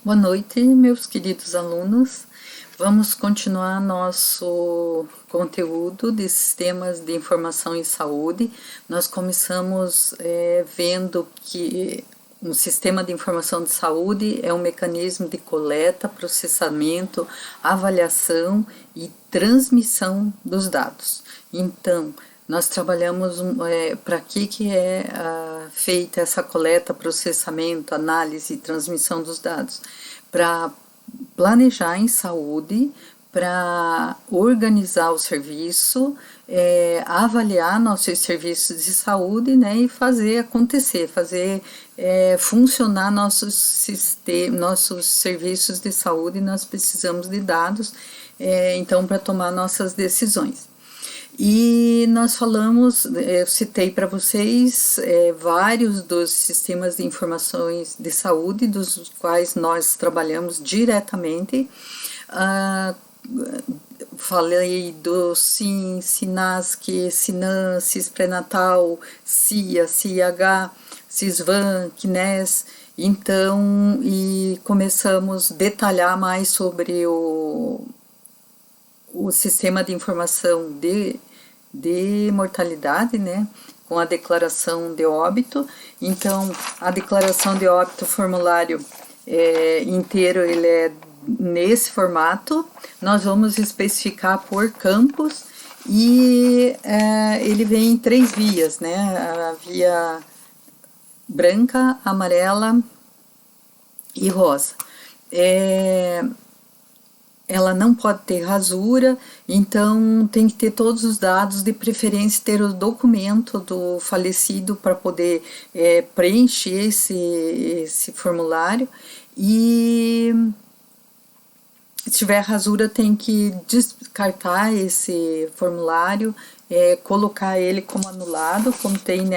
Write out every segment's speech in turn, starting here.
Boa noite, meus queridos alunos. Vamos continuar nosso conteúdo de sistemas de informação em saúde. Nós começamos vendo que um sistema de informação de saúde é um mecanismo de coleta, processamento, avaliação e transmissão dos dados. Então, nós trabalhamos para que é feita essa coleta, processamento, análise e transmissão dos dados? Para planejar em saúde, para organizar o serviço, avaliar nossos serviços de saúde, né, e fazer acontecer, fazer funcionar nossos serviços de saúde. Nós precisamos de dados, então, para tomar nossas decisões. E nós falamos, eu citei para vocês vários dos sistemas de informações de saúde, dos quais nós trabalhamos diretamente. Falei do SIM, SINASC, SINAM, CIS Pré-Natal, CIA, CIH, CISVAN, CNES. Então, e começamos a detalhar mais sobre o sistema de informação de mortalidade, né, com a declaração de óbito. Então, a declaração de óbito, formulário inteiro, ele é nesse formato. Nós vamos especificar por campos e ele vem em 3 vias, né, a via branca, amarela e rosa. Ela não pode ter rasura, então tem que ter todos os dados, de preferência ter o documento do falecido para poder preencher esse formulário. E se tiver rasura, tem que descartar esse formulário, colocar ele como anulado, como tem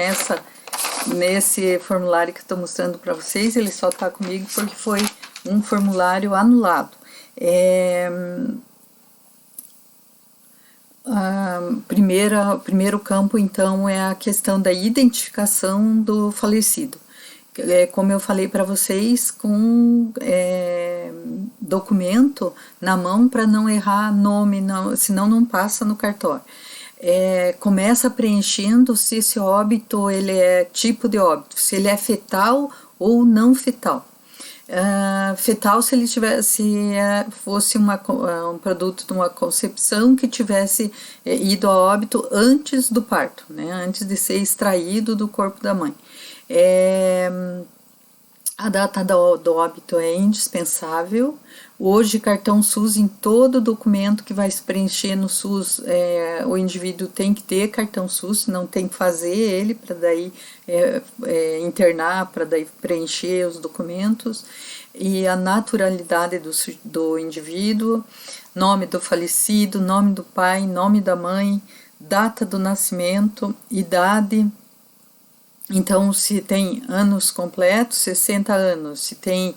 nesse formulário que estou mostrando para vocês. Ele só está comigo porque foi um formulário anulado. Primeiro campo, então, é a questão da identificação do falecido. Como eu falei para vocês, com documento na mão para não errar nome, senão não passa no cartório. Começa preenchendo se esse óbito ele é tipo de óbito, se ele é fetal ou não fetal. Fetal se ele fosse um produto de uma concepção que tivesse ido a óbito antes do parto, né, antes de ser extraído do corpo da mãe. A data do óbito é indispensável. Hoje, cartão SUS, em todo documento que vai se preencher no SUS, o indivíduo tem que ter cartão SUS, senão tem que fazer ele para daí internar, para daí preencher os documentos. E a naturalidade do indivíduo, nome do falecido, nome do pai, nome da mãe, data do nascimento, idade. Então, se tem anos completos, 60 anos, se tem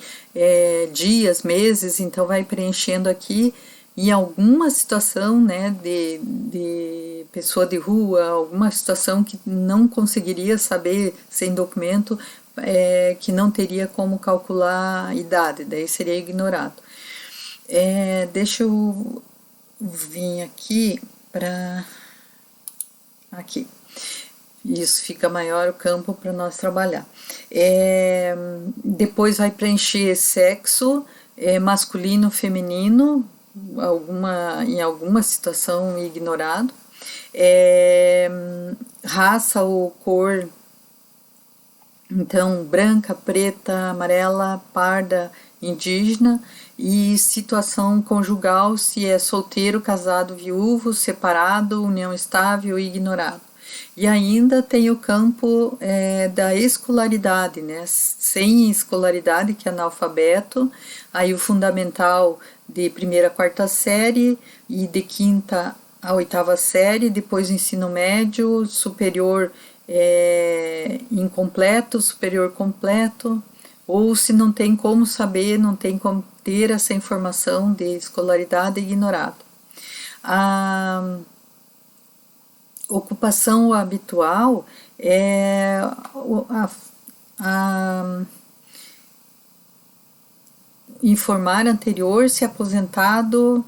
dias, meses, então vai preenchendo aqui. Em alguma situação, né, de pessoa de rua, alguma situação que não conseguiria saber sem documento, que não teria como calcular a idade, daí seria ignorado. Deixa eu vir aqui para... aqui. Isso, fica maior o campo para nós trabalhar. Depois vai preencher sexo, masculino, feminino, em alguma situação ignorado. Raça ou cor, então branca, preta, amarela, parda, indígena. E situação conjugal, se é solteiro, casado, viúvo, separado, união estável, ignorado. E ainda tem o campo da escolaridade, né? Sem escolaridade, que é analfabeto, aí o fundamental de 1ª a 4ª série e de 5ª a 8ª série, depois o ensino médio, superior incompleto, superior completo, ou se não tem como saber, não tem como ter essa informação de escolaridade, ignorado. A ocupação habitual informar anterior se aposentado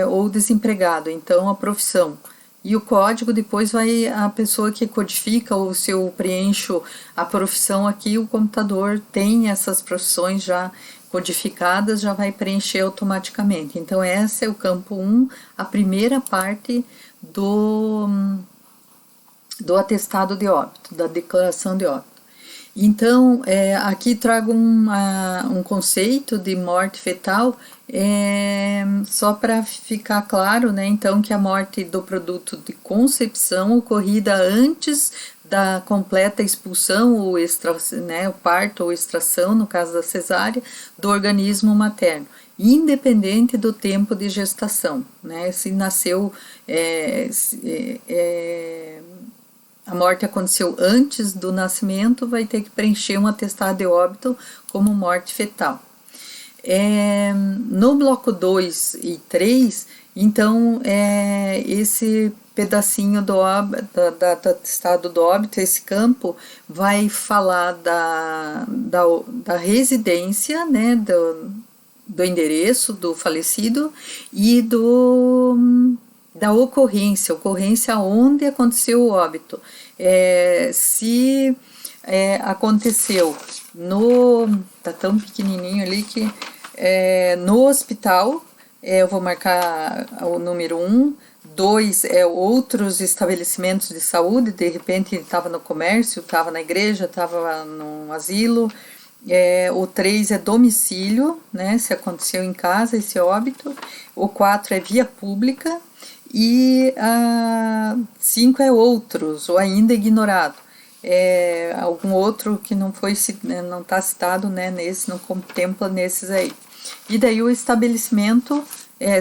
ou desempregado, então a profissão. E o código depois vai a pessoa que codifica, ou se eu preencho a profissão aqui, o computador tem essas profissões já codificadas, já vai preencher automaticamente. Então esse é o campo 1, a primeira parte do atestado de óbito, da declaração de óbito. Então, aqui trago um conceito de morte fetal, só para ficar claro, né, então, que a morte do produto de concepção ocorrida antes da completa expulsão ou o parto ou extração, no caso da cesárea, do organismo materno, independente do tempo de gestação, né, se nasceu, a morte aconteceu antes do nascimento, vai ter que preencher um atestado de óbito como morte fetal. No bloco 2 e 3, então, esse pedacinho do atestado do óbito, esse campo, vai falar da residência, né, do endereço do falecido e da ocorrência onde aconteceu o óbito. Se aconteceu tá tão pequenininho ali que no hospital, eu vou marcar o número 1, 2 outros estabelecimentos de saúde, de repente estava no comércio, estava na igreja, estava num asilo. O 3 é domicílio, né, se aconteceu em casa esse óbito. O 4 é via pública. E 5 é outros, ou ainda ignorado. Algum outro que não está citado, né, nesse, não contempla nesses aí. E daí o estabelecimento,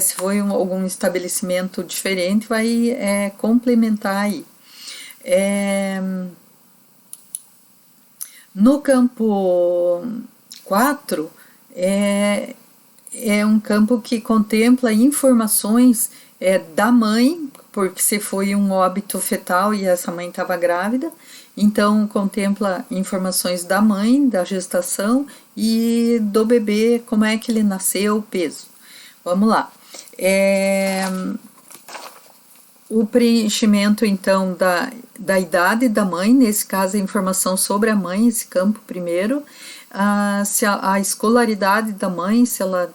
se foi algum estabelecimento diferente, vai complementar aí. No campo 4, é um campo que contempla informações da mãe, porque se foi um óbito fetal e essa mãe estava grávida, então contempla informações da mãe, da gestação e do bebê, como é que ele nasceu, o peso. Vamos lá. O preenchimento, então, da idade da mãe, nesse caso a informação sobre a mãe, esse campo primeiro, se a escolaridade da mãe, se ela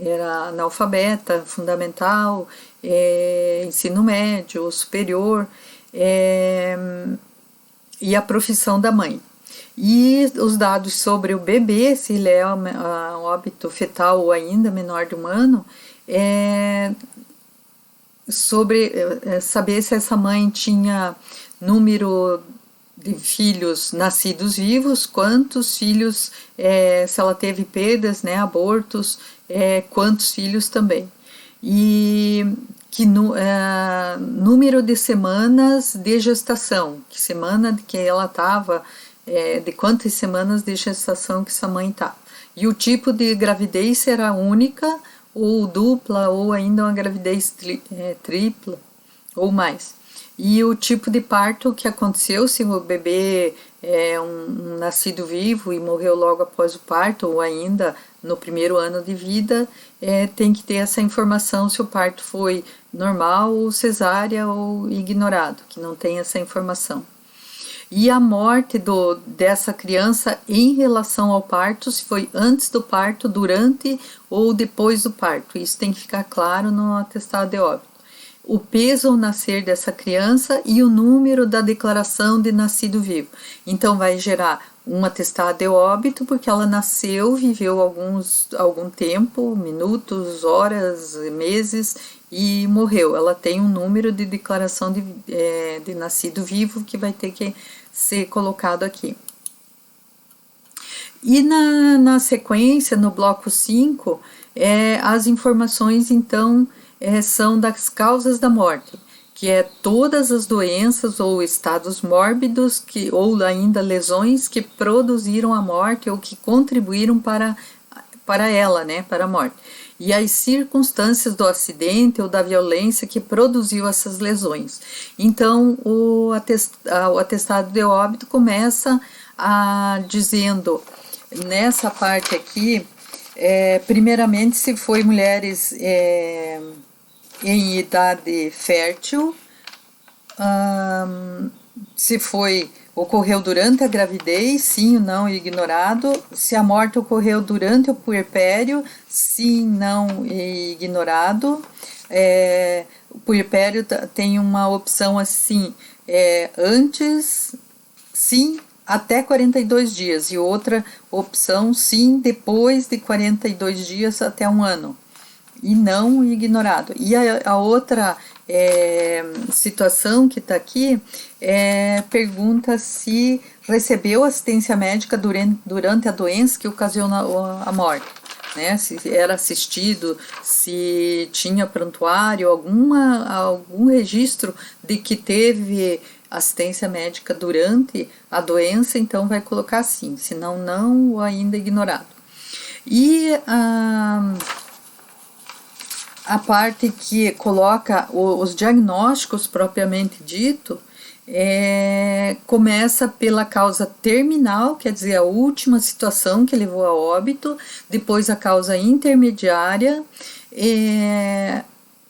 era analfabeta, fundamental, ensino médio, superior, e a profissão da mãe. E os dados sobre o bebê, se ele é um óbito fetal ou ainda menor de 1 ano, sobre saber se essa mãe tinha número de filhos nascidos vivos, quantos filhos, se ela teve perdas, né, abortos, quantos filhos também. E que número de semanas de gestação, que semana que ela estava, de quantas semanas de gestação que essa mãe está. E o tipo de gravidez será única, ou dupla, ou ainda uma gravidez tripla, ou mais. E o tipo de parto que aconteceu, se o bebê é um nascido vivo e morreu logo após o parto, ou ainda no primeiro ano de vida, tem que ter essa informação se o parto foi normal, ou cesárea, ou ignorado, que não tem essa informação. E a morte dessa criança em relação ao parto, se foi antes do parto, durante ou depois do parto. Isso tem que ficar claro no atestado de óbito. O peso ao nascer dessa criança e o número da declaração de nascido vivo. Então vai gerar um atestado de óbito porque ela nasceu, viveu algum tempo, minutos, horas, meses e morreu. Ela tem um número de declaração de nascido vivo que vai ter que ser colocado aqui. E na sequência, no bloco 5, as informações, então, são das causas da morte, que é todas as doenças ou estados mórbidos, ou ainda lesões que produziram a morte ou que contribuíram para ela, né, para a morte. E as circunstâncias do acidente ou da violência que produziu essas lesões. Então, o atestado de óbito começa dizendo nessa parte aqui, primeiramente, se foi mulheres em idade fértil, se ocorreu durante a gravidez, sim ou não, ignorado. Se a morte ocorreu durante o puerpério, sim, não, ignorado. O puerpério tem uma opção assim, antes, sim, até 42 dias, e outra opção, sim, depois de 42 dias até um ano, e não ignorado. E a outra situação que está aqui pergunta se recebeu assistência médica durante a doença que ocasiona a morte, né? Se era assistido, se tinha prontuário, algum registro de que teve assistência médica durante a doença, então vai colocar sim, senão não, ou ainda ignorado. E a parte que coloca os diagnósticos propriamente dito, começa pela causa terminal, quer dizer, a última situação que levou a óbito, depois a causa intermediária,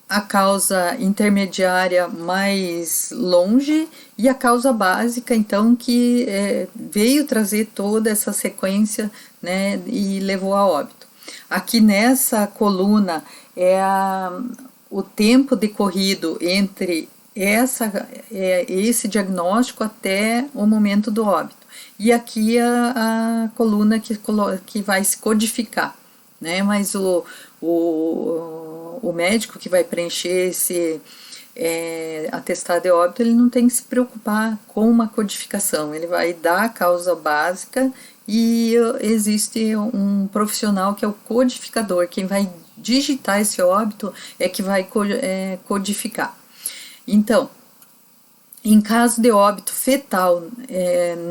a causa intermediária mais longe e a causa básica, então, que veio trazer toda essa sequência, né, e levou a óbito. Aqui nessa coluna o tempo decorrido entre esse diagnóstico até o momento do óbito. E aqui a coluna que vai se codificar, né? Mas o médico que vai preencher esse atestado de óbito, ele não tem que se preocupar com uma codificação, ele vai dar a causa básica e existe um profissional que é o codificador, quem vai digitar esse óbito que vai codificar. Então, em caso de óbito fetal,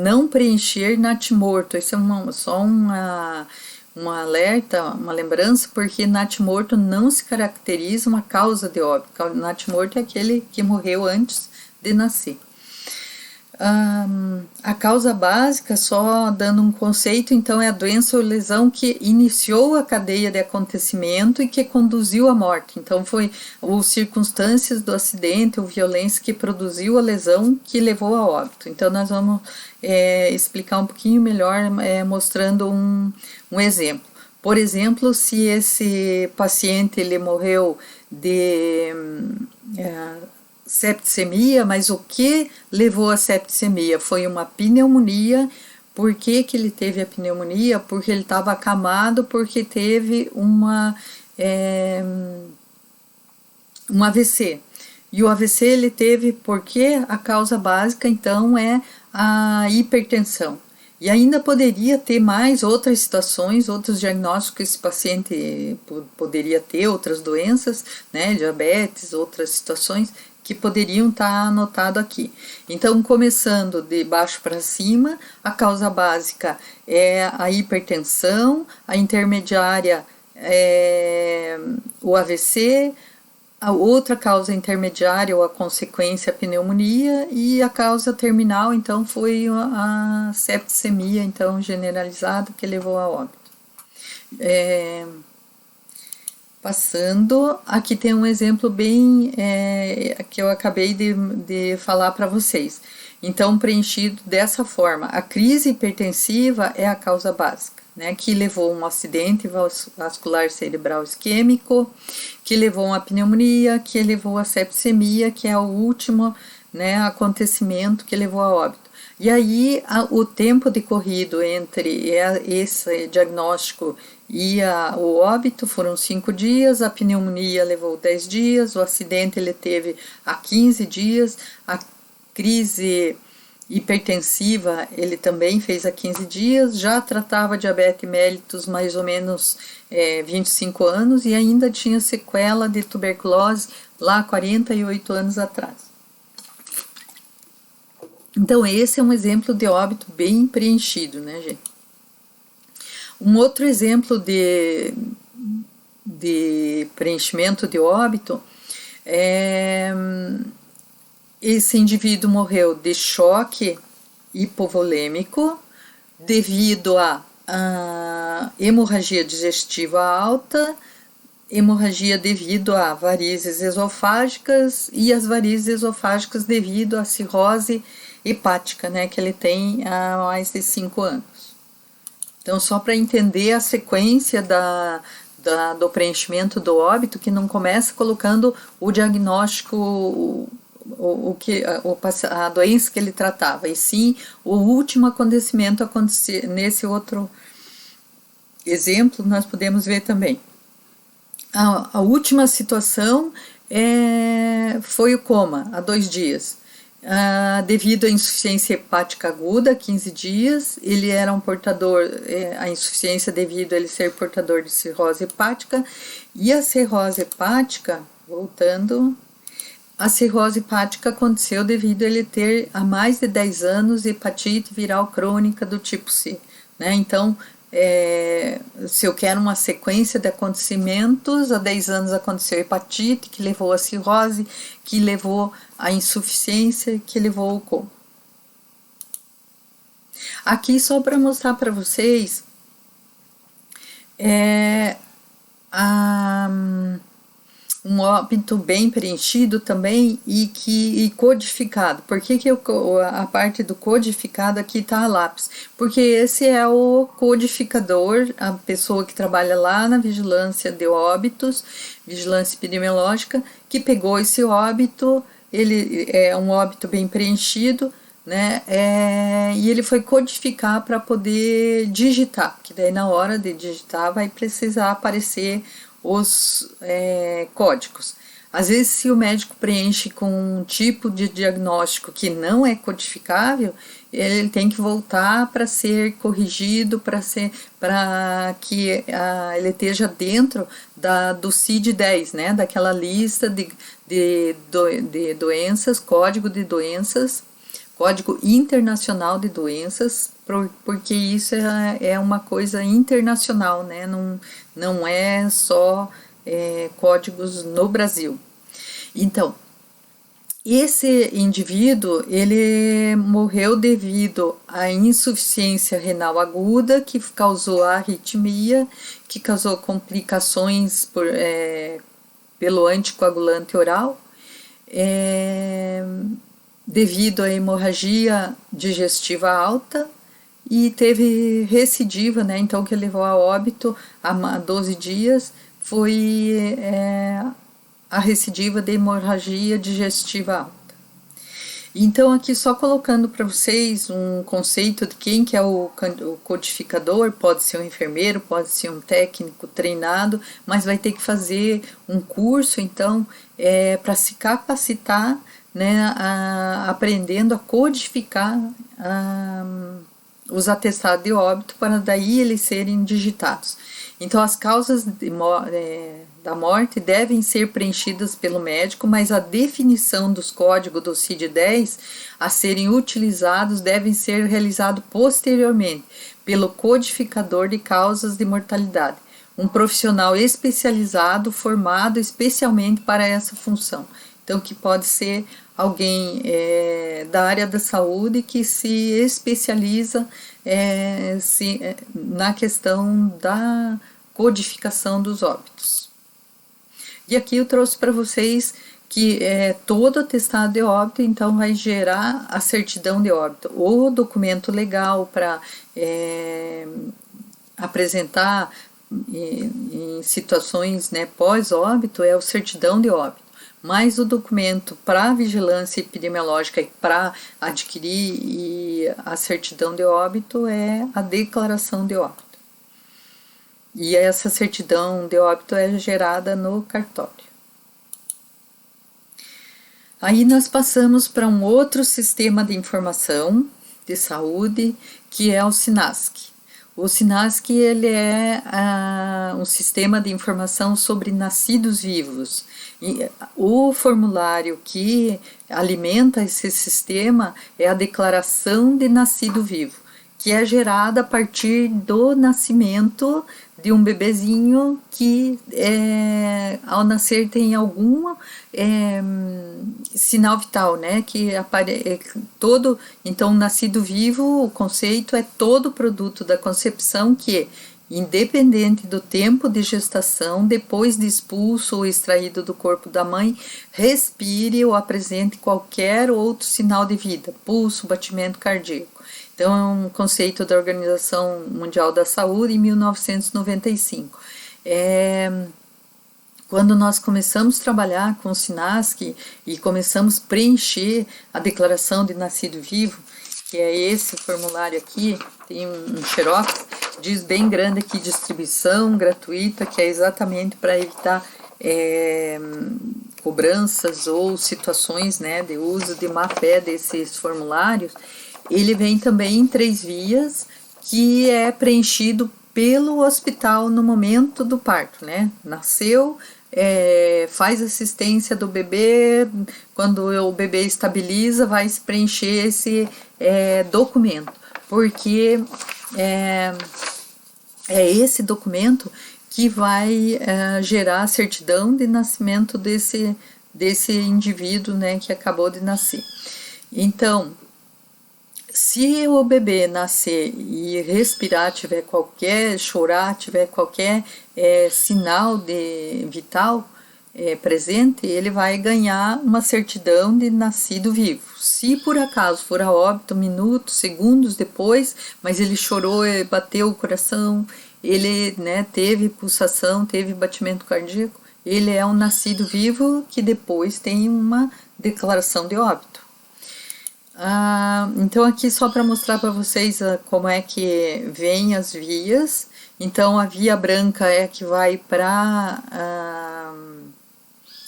não preencher natimorto, isso é só um alerta, uma lembrança, porque natimorto não se caracteriza uma causa de óbito. Natimorto é aquele que morreu antes de nascer. A causa básica, só dando um conceito, então é a doença ou lesão que iniciou a cadeia de acontecimento e que conduziu à morte. Então foi as circunstâncias do acidente ou violência que produziu a lesão que levou a óbito. Então nós vamos explicar um pouquinho melhor mostrando um exemplo. Por exemplo, se esse paciente ele morreu de septicemia, mas o que levou à septicemia? Foi uma pneumonia. Por que ele teve a pneumonia? Porque ele estava acamado, porque teve um AVC. E o AVC ele teve porque a causa básica, então, é a hipertensão. E ainda poderia ter mais outras situações, outros diagnósticos que esse paciente poderia ter, outras doenças, né, diabetes, outras situações que poderiam estar anotado aqui. Então, começando de baixo para cima, a causa básica é a hipertensão, a intermediária é o AVC, a outra causa intermediária ou a consequência a pneumonia, e a causa terminal, então, foi a septicemia, então, generalizada, que levou a óbito. Passando, aqui tem um exemplo bem que eu acabei de falar para vocês. Então, preenchido dessa forma, a crise hipertensiva é a causa básica, né, que levou a um acidente vascular cerebral isquêmico, que levou a uma pneumonia, que levou a septicemia, que é o último, né, acontecimento que levou a óbito. E aí, o tempo decorrido entre esse diagnóstico e o óbito foram 5 dias, a pneumonia levou 10 dias, o acidente ele teve há 15 dias, a crise hipertensiva ele também fez há 15 dias, já tratava diabetes mellitus mais ou menos 25 anos e ainda tinha sequela de tuberculose lá 48 anos atrás. Então esse é um exemplo de óbito bem preenchido, né, gente? Um outro exemplo de preenchimento de óbito esse indivíduo morreu de choque hipovolêmico devido a a hemorragia digestiva alta, hemorragia devido a varizes esofágicas e as varizes esofágicas devido à cirrose hepática, né, que ele tem há mais de 5 anos. Então, só para entender a sequência do preenchimento do óbito, que não começa colocando o diagnóstico, a doença que ele tratava, e sim o último acontecimento acontecer. Nesse outro exemplo, nós podemos ver também. A última situação foi o coma, há 2 dias. Devido à insuficiência hepática aguda, 15 dias, ele era um portador, a insuficiência devido a ele ser portador de cirrose hepática, e a cirrose hepática, voltando, a cirrose hepática aconteceu devido a ele ter há mais de 10 anos hepatite viral crônica do tipo C, né? Então, se eu quero uma sequência de acontecimentos, há 10 anos aconteceu hepatite, que levou a cirrose, que levou a insuficiência, que levou ao coma. Aqui só para mostrar para vocês um óbito bem preenchido também e codificado. Por que a parte do codificado aqui está a lápis? Porque esse é o codificador, a pessoa que trabalha lá na vigilância de óbitos, vigilância epidemiológica, que pegou esse óbito, ele é um óbito bem preenchido, né? E ele foi codificar para poder digitar, porque daí na hora de digitar vai precisar aparecer os códigos. Às vezes, se o médico preenche com um tipo de diagnóstico que não é codificável, ele tem que voltar para ser corrigido, para que ele esteja dentro do CID-10, né, daquela lista de doenças, código de doenças, Código Internacional de Doenças, porque isso é uma coisa internacional, né? Não é só códigos no Brasil. Então, esse indivíduo, ele morreu devido à insuficiência renal aguda, que causou arritmia, que causou complicações pelo anticoagulante oral, devido à hemorragia digestiva alta, e teve recidiva, né? Então, que levou a óbito há 12 dias foi a recidiva de hemorragia digestiva alta. Então, aqui só colocando para vocês um conceito de quem que é o codificador, pode ser um enfermeiro, pode ser um técnico treinado, mas vai ter que fazer um curso, então, para se capacitar, né, aprendendo a codificar os atestados de óbito para daí eles serem digitados. Então, as causas da morte devem ser preenchidas pelo médico, mas a definição dos códigos do CID-10 a serem utilizados devem ser realizados posteriormente pelo codificador de causas de mortalidade, um profissional especializado formado especialmente para essa função. Então, que pode ser alguém da área da saúde que se especializa na questão da codificação dos óbitos. E aqui eu trouxe para vocês que todo atestado de óbito, então, vai gerar a certidão de óbito. O documento legal para apresentar em situações, né, pós-óbito é o certidão de óbito. Mas o documento para vigilância epidemiológica e para adquirir a certidão de óbito é a declaração de óbito. E essa certidão de óbito é gerada no cartório. Aí nós passamos para um outro sistema de informação de saúde, que é o SINASC. O SINASC ele é um sistema de informação sobre nascidos vivos. E o formulário que alimenta esse sistema é a declaração de nascido vivo, que é gerada a partir do nascimento de um bebezinho que ao nascer tem algum sinal vital, né? Todo, então, nascido vivo, o conceito é todo produto da concepção que, independente do tempo de gestação, depois de expulso ou extraído do corpo da mãe, respire ou apresente qualquer outro sinal de vida, pulso, batimento cardíaco. Então, é um conceito da Organização Mundial da Saúde em 1995. Quando nós começamos a trabalhar com o SINASC e começamos a preencher a declaração de nascido vivo, que é esse formulário aqui, tem um xerox, diz bem grande aqui, distribuição gratuita, que é exatamente para evitar cobranças ou situações, né, de uso de má fé desses formulários. Ele vem também em 3 vias, que é preenchido pelo hospital no momento do parto, né? Nasceu, faz assistência do bebê, quando o bebê estabiliza, vai se preencher esse documento, porque é esse documento que vai gerar a certidão de nascimento desse indivíduo, né, que acabou de nascer. Então, se o bebê nascer e respirar, chorar, tiver qualquer sinal vital presente, ele vai ganhar uma certidão de nascido vivo. Se por acaso for a óbito, minutos, segundos depois, mas ele chorou, bateu o coração, ele, né, teve pulsação, teve batimento cardíaco, ele é um nascido vivo que depois tem uma declaração de óbito. Então aqui só para mostrar para vocês como é que vem as vias. Então a via branca é a que vai para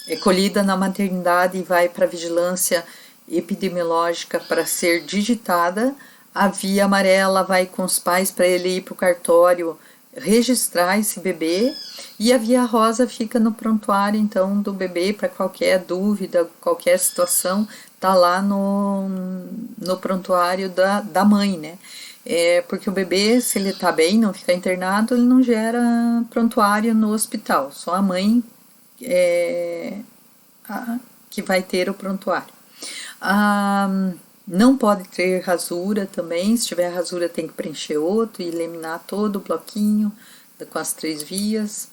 é colhida na maternidade e vai para a vigilância epidemiológica para ser digitada. A via amarela vai com os pais para ele ir para o cartório registrar esse bebê, e a via rosa fica no prontuário então do bebê para qualquer dúvida, qualquer situação, tá lá no prontuário da mãe, né? Porque o bebê, se ele tá bem, não fica internado, ele não gera prontuário no hospital, só a mãe que vai ter o prontuário. Não pode ter rasura também, se tiver rasura tem que preencher outro e eliminar todo o bloquinho com as 3 vias.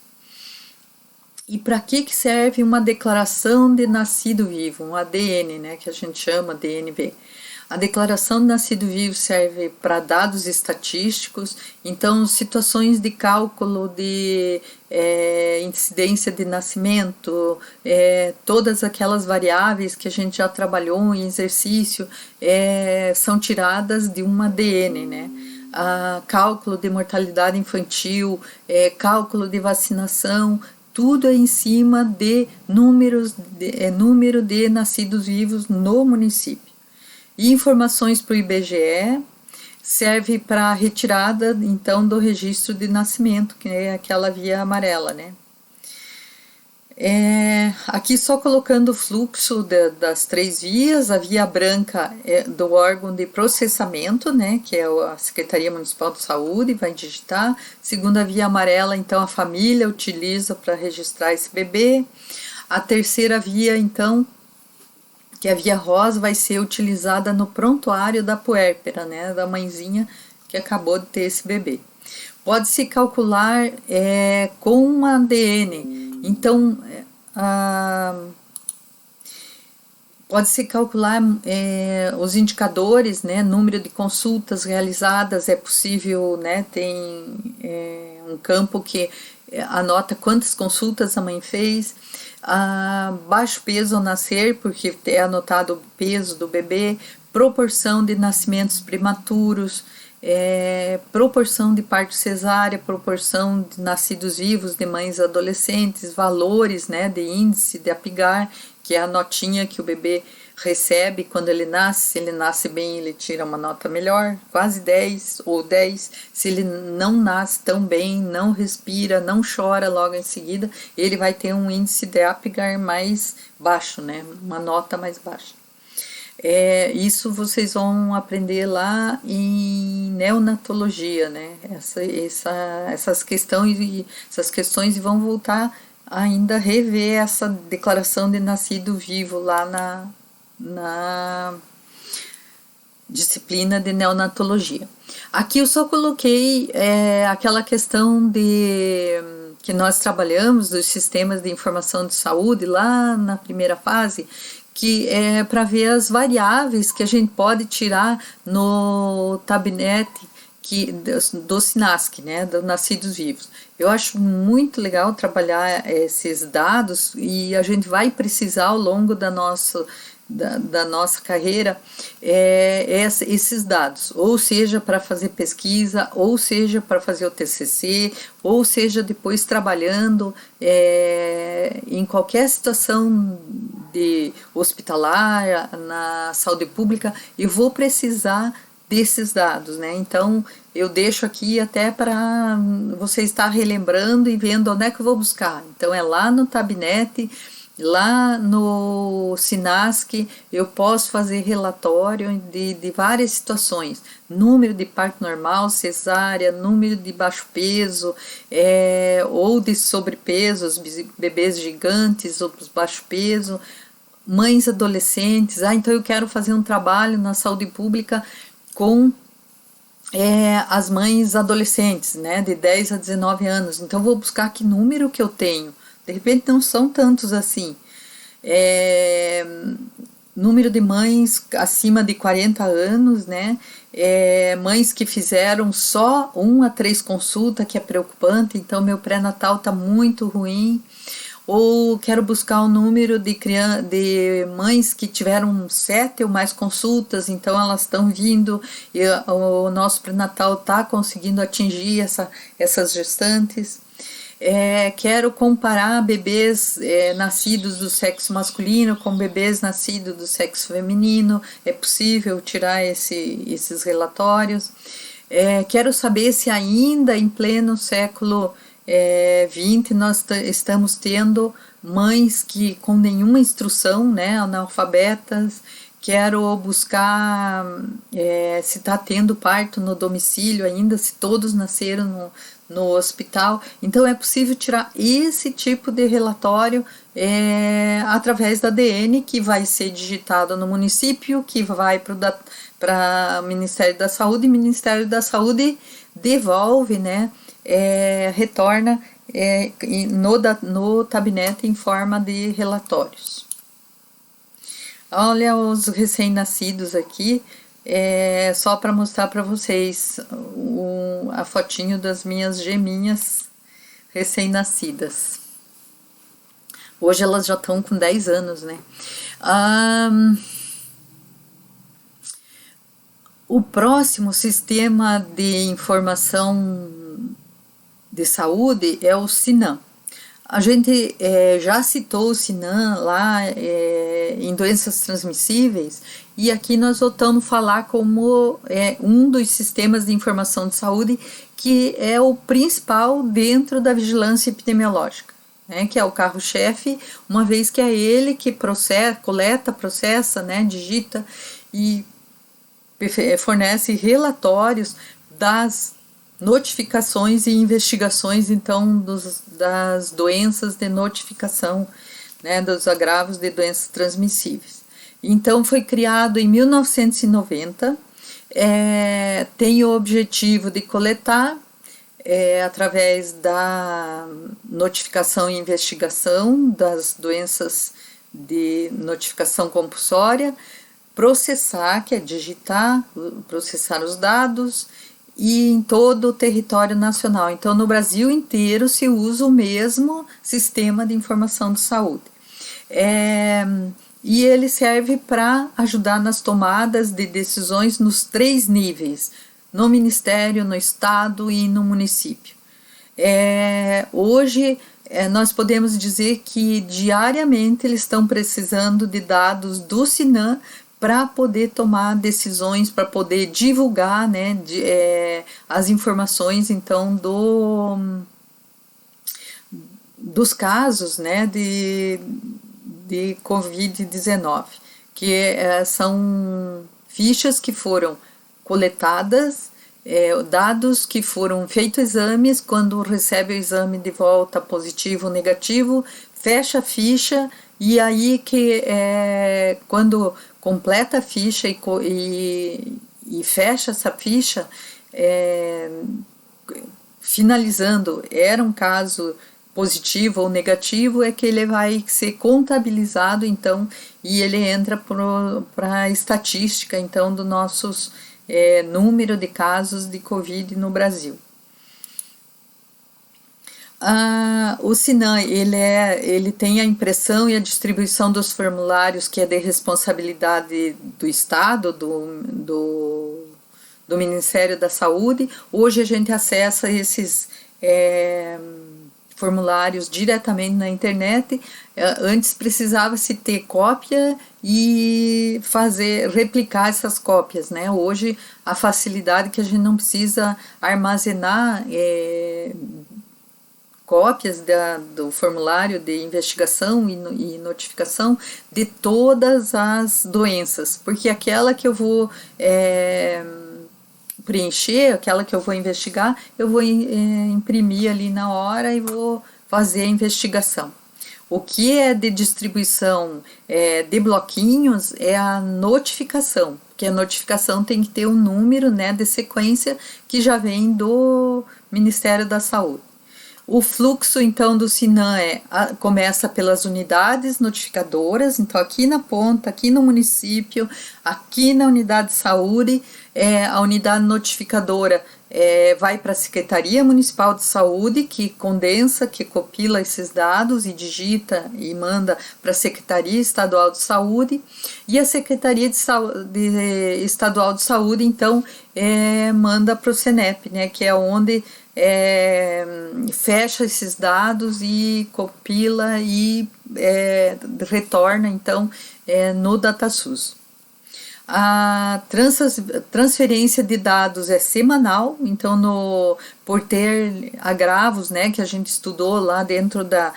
E para que serve uma declaração de nascido vivo, um ADN, né, que a gente chama DNV? A declaração de nascido vivo serve para dados estatísticos, então situações de cálculo de incidência de nascimento, todas aquelas variáveis que a gente já trabalhou em exercício são tiradas de um ADN, né? Cálculo de mortalidade infantil, cálculo de vacinação, tudo é em cima de número de nascidos vivos no município. E informações para o IBGE serve para retirada então do registro de nascimento, que é aquela via amarela, né? Aqui só colocando o fluxo das 3 vias, a via branca é do órgão de processamento, né, que é a Secretaria Municipal de Saúde, vai digitar. Segunda via amarela, então a família utiliza para registrar esse bebê. A terceira via, então, que a via rosa, vai ser utilizada no prontuário da puérpera, né, da mãezinha que acabou de ter esse bebê. Pode-se calcular com um ADN, então pode-se calcular os indicadores, né, número de consultas realizadas, é possível, né, tem um campo que anota quantas consultas a mãe fez, baixo peso ao nascer, porque é anotado o peso do bebê, proporção de nascimentos prematuros, proporção de parto cesárea, proporção de nascidos vivos de mães adolescentes, valores, né, de índice de Apgar, que é a notinha que o bebê recebe quando ele nasce. Se ele nasce bem, ele tira uma nota melhor, quase 10 ou 10. Se ele não nasce tão bem, não respira, não chora logo em seguida, ele vai ter um índice de Apgar mais baixo, né, uma nota mais baixa. Isso vocês vão aprender lá em neonatologia, né? Essas questões e vão voltar ainda a rever essa declaração de nascido vivo lá na disciplina de neonatologia. Aqui eu só coloquei aquela questão de que nós trabalhamos dos sistemas de informação de saúde lá na primeira fase, que é para ver as variáveis que a gente pode tirar no Tabnet do SINASC, né, dos nascidos vivos. Eu acho muito legal trabalhar esses dados e a gente vai precisar ao longo da nossa carreira esses dados, ou seja para fazer pesquisa, ou seja para fazer o TCC, ou seja depois trabalhando em qualquer situação de hospitalar, na saúde pública, eu vou precisar desses dados, né? Então eu deixo aqui até para você estar relembrando e vendo onde é que eu vou buscar. Então é lá no Tabnet, lá no SINASC, eu posso fazer relatório de várias situações, número de parto normal, cesárea, número de baixo peso, ou de sobrepeso, os bebês gigantes ou os baixo peso, mães adolescentes. Então eu quero fazer um trabalho na saúde pública com as mães adolescentes, né, de 10 a 19 anos. Então vou buscar que número que eu tenho. De repente não são tantos assim. Número de mães acima de 40 anos, né? Mães que fizeram só 1 a 3 consultas, que é preocupante, então meu pré-natal está muito ruim. Ou quero buscar o número de mães que tiveram 7 ou mais consultas, então elas estão vindo e o nosso pré-natal está conseguindo atingir essas gestantes. Quero comparar bebês nascidos do sexo masculino com bebês nascidos do sexo feminino, é possível tirar esses relatórios. Quero saber se ainda em pleno século XX nós estamos tendo mães que com nenhuma instrução, né, analfabetas. Quero buscar se está tendo parto no domicílio ainda, se todos nasceram no hospital. Então é possível tirar esse tipo de relatório através da ADN, que vai ser digitado no município, que vai para o Ministério da Saúde, e o Ministério da Saúde devolve, né, retorna no Tabnet em forma de relatórios. Olha os recém-nascidos aqui, só para mostrar para vocês a fotinho das minhas geminhas recém-nascidas. Hoje elas já estão com 10 anos, né? O próximo sistema de informação de saúde é o SINAM. A gente já citou o SINAM lá em doenças transmissíveis, e aqui nós voltamos a falar como um dos sistemas de informação de saúde que é o principal dentro da vigilância epidemiológica, né, que é o carro-chefe, uma vez que é ele que coleta, processa, né, digita e fornece relatórios das notificações e investigações, então, das doenças de notificação, né, dos agravos de doenças transmissíveis. Então, foi criado em 1990, tem o objetivo de coletar, através da notificação e investigação das doenças de notificação compulsória, processar, que é digitar, processar os dados, e em todo o território nacional. Então, no Brasil inteiro se usa o mesmo sistema de informação de saúde. E ele serve para ajudar nas tomadas de decisões nos 3 níveis, no Ministério, no Estado e no município. Hoje, nós podemos dizer que diariamente eles estão precisando de dados do SINAM para poder tomar decisões, para poder divulgar, né, as informações, então, dos casos, né, de Covid-19, que são fichas que foram coletadas, dados que foram feitos exames, quando recebe o exame de volta positivo ou negativo, fecha a ficha, e aí que quando completa a ficha e fecha essa ficha, finalizando, era um caso positivo ou negativo, é que ele vai ser contabilizado, então, e ele entra para a estatística, então, do nossos número de casos de Covid no Brasil. O SINAM, ele tem a impressão e a distribuição dos formulários, que é de responsabilidade do Estado, do Ministério da Saúde. Hoje a gente acessa esses formulários diretamente na internet. Antes precisava-se ter cópia e replicar essas cópias, né? Hoje a facilidade que a gente não precisa armazenar cópias do formulário de investigação e notificação de todas as doenças, porque aquela que eu vou preencher, aquela que eu vou investigar, eu vou imprimir ali na hora e vou fazer a investigação. O que é de distribuição de bloquinhos é a notificação, porque a notificação tem que ter um número, né, de sequência que já vem do Ministério da Saúde. O fluxo, então, do SINAM começa pelas unidades notificadoras, então aqui na ponta, aqui no município, aqui na unidade de saúde, a unidade notificadora vai para a Secretaria Municipal de Saúde, que condensa, que compila esses dados e digita e manda para a Secretaria Estadual de Saúde, e a Secretaria Estadual de Saúde, então, manda para o CENEP, né, que é onde fecha esses dados e compila e retorna, então, no DataSUS. A transferência de dados é semanal, então por ter agravos, né, que a gente estudou lá dentro da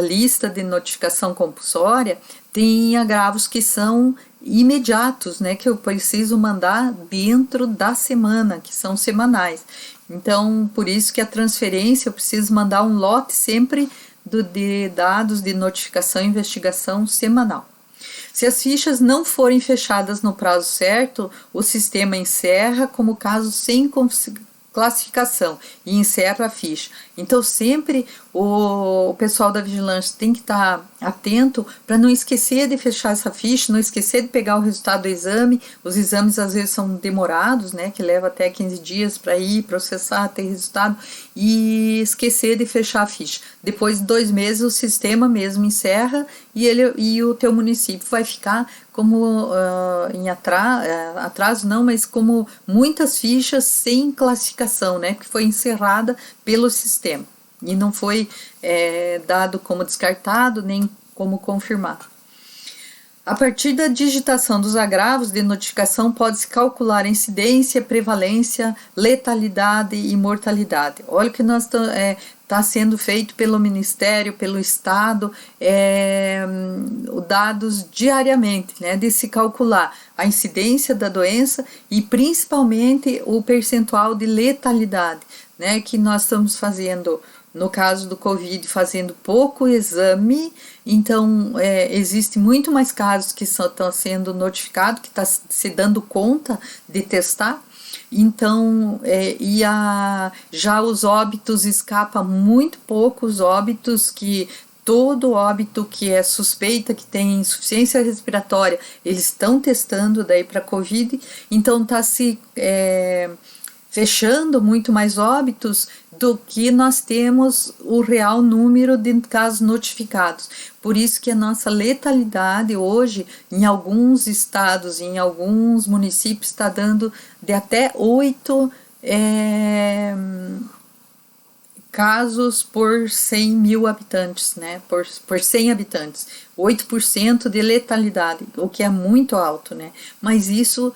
lista de notificação compulsória, tem agravos que são imediatos, né, que eu preciso mandar dentro da semana, que são semanais. Então, por isso que a transferência, eu preciso mandar um lote sempre de dados de notificação e investigação semanal. Se as fichas não forem fechadas no prazo certo, o sistema encerra como caso sem classificação e encerra a ficha. Então sempre o pessoal da vigilância tem que estar atento para não esquecer de fechar essa ficha, não esquecer de pegar o resultado do exame. Os exames às vezes são demorados, né, que leva até 15 dias para ir processar, ter resultado, e esquecer de fechar a ficha. Depois de 2 meses o sistema mesmo encerra e o teu município vai ficar como em atraso não, mas como muitas fichas sem classificação, né, que foi encerrada pelo sistema e não foi dado como descartado nem como confirmado. A partir da digitação dos agravos de notificação pode-se calcular a incidência, prevalência, letalidade e mortalidade. Olha o que nós está sendo feito pelo Ministério, pelo Estado, dados diariamente, né, de se calcular a incidência da doença e principalmente o percentual de letalidade, né, que nós estamos fazendo. No caso do Covid, fazendo pouco exame, então existe muito mais casos que estão sendo notificados, que está se dando conta de testar. Então, já os óbitos escapa muito pouco, os óbitos que todo óbito que é suspeita que tem insuficiência respiratória, eles estão testando daí para Covid, então está se fechando muito mais óbitos do que nós temos o real número de casos notificados. Por isso que a nossa letalidade hoje, em alguns estados, em alguns municípios, está dando de até 8 casos por 100 mil habitantes, né? Por 100 habitantes. 8% de letalidade, o que é muito alto, né? Mas isso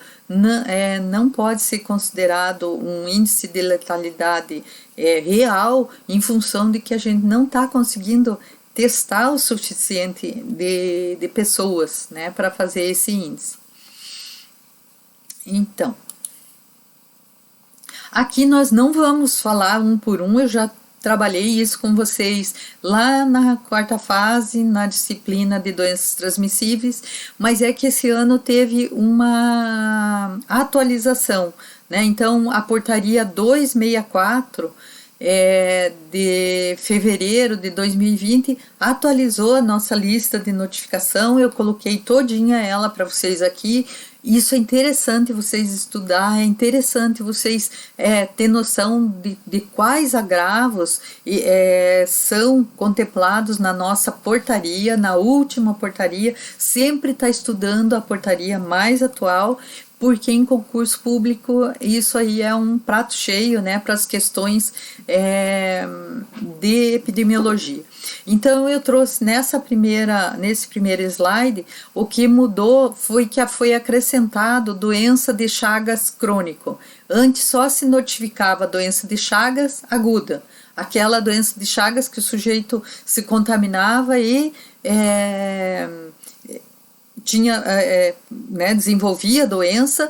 não pode ser considerado um índice de letalidade real em função de que a gente não está conseguindo testar o suficiente de pessoas, né, para fazer esse índice. Então, aqui nós não vamos falar um por um, eu já trabalhei isso com vocês lá na quarta fase, na disciplina de doenças transmissíveis, mas é que esse ano teve uma atualização, né? Então, a portaria 264 de fevereiro de 2020 atualizou a nossa lista de notificação. Eu coloquei todinha ela para vocês aqui. Isso é interessante vocês estudar, é interessante vocês ter noção de quais agravos são contemplados na nossa portaria, na última portaria. Sempre está estudando a portaria mais atual, porque em concurso público isso aí é um prato cheio, né, para as questões de epidemiologia. Então eu trouxe nesse primeiro slide, o que mudou foi que foi acrescentado doença de Chagas crônico. Antes só se notificava doença de Chagas aguda, aquela doença de Chagas que o sujeito se contaminava e desenvolvia a doença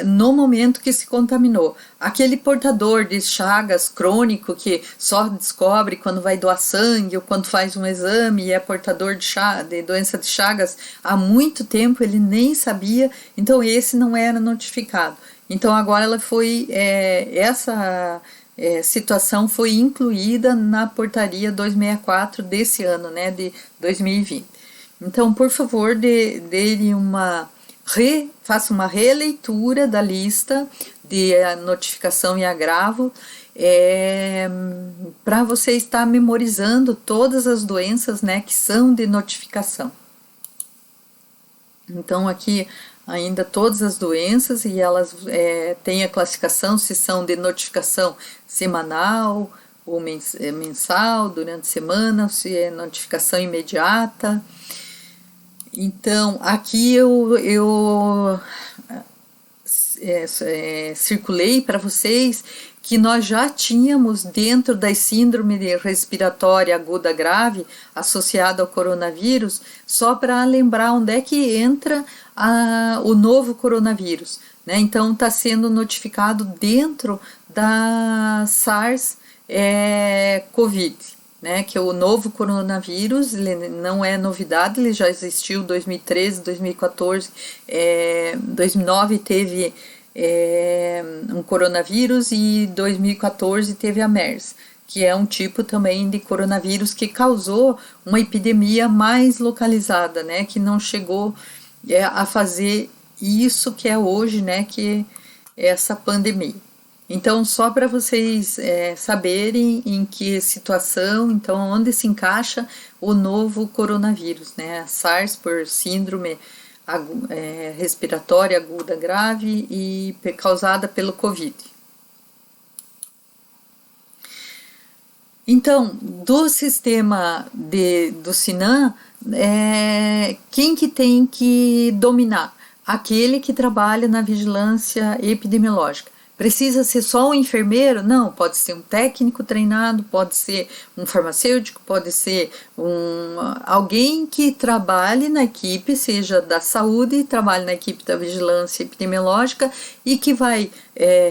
no momento que se contaminou. Aquele portador de Chagas crônico que só descobre quando vai doar sangue ou quando faz um exame e é portador de doença de Chagas há muito tempo, ele nem sabia, então esse não era notificado. Então agora essa situação foi incluída na portaria 264 desse ano, né, de 2020. Então, por favor, faça uma releitura da lista de notificação e agravo para você estar memorizando todas as doenças, né, que são de notificação. Então, aqui ainda todas as doenças e elas têm a classificação se são de notificação semanal ou mensal, durante a semana, se é notificação imediata. Então, aqui eu circulei para vocês que nós já tínhamos dentro das síndrome respiratória aguda grave associada ao coronavírus, só para lembrar onde é que entra o novo coronavírus, né? Então, está sendo notificado dentro da SARS-CoV, né, que o novo coronavírus, ele não é novidade, ele já existiu em 2013, 2014, 2009 teve um coronavírus e 2014 teve a MERS, que é um tipo também de coronavírus que causou uma epidemia mais localizada, né, que não chegou a fazer isso que é hoje, né, que é essa pandemia. Então, só para vocês saberem em que situação, então, onde se encaixa o novo coronavírus, né? A SARS por síndrome respiratória aguda grave e causada pelo Covid. Então, do sistema do SINAM, quem que tem que dominar? Aquele que trabalha na vigilância epidemiológica. Precisa ser só um enfermeiro? Não, pode ser um técnico treinado, pode ser um farmacêutico, pode ser alguém que trabalhe na equipe, seja da saúde, trabalhe na equipe da vigilância epidemiológica e que vai